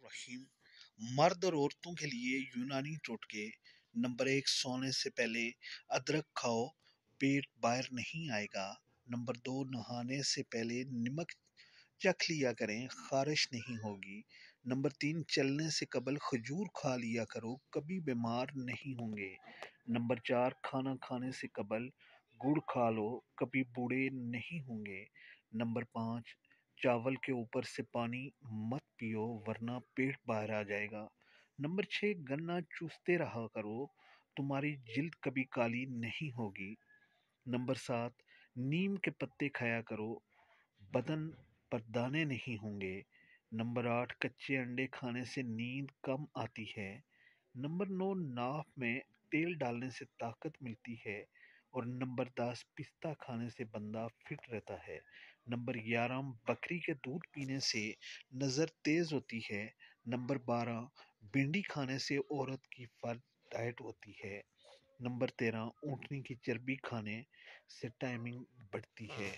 الرحیم۔ مرد اور عورتوں کے لیے یونانی ٹوٹکے۔ نمبر 1، سونے سے پہلے ادرک کھاؤ، پیٹ باہر نہیں آئے گا۔ نمبر 2، نہانے سے پہلے نمک چکھ لیا کریں، خارش نہیں ہوگی۔ نمبر 3، چلنے سے قبل کھجور کھا لیا کرو، کبھی بیمار نہیں ہوں گے۔ نمبر 4، کھانا کھانے سے قبل گڑ کھا لو، کبھی بوڑھے نہیں ہوں گے۔ نمبر 5، چاول کے اوپر سے پانی مت پیو ورنہ پیٹ باہر آ جائے گا۔ نمبر 6، گنا چوستے رہا کرو، تمہاری جلد کبھی کالی نہیں ہوگی۔ نمبر 7، نیم کے پتے کھایا کرو، بدن پر دانے نہیں ہوں گے۔ نمبر 8، کچے انڈے کھانے سے نیند کم آتی ہے۔ نمبر 9، ناف میں تیل ڈالنے سے طاقت ملتی ہے۔ اور نمبر 10، پستہ کھانے سے بندہ فٹ رہتا ہے۔ نمبر 11، بکری کے دودھ پینے سے نظر تیز ہوتی ہے۔ نمبر 12، بھنڈی کھانے سے عورت کی فرد ٹائٹ ہوتی ہے۔ نمبر 13، اونٹنی کی چربی کھانے سے ٹائمنگ بڑھتی ہے۔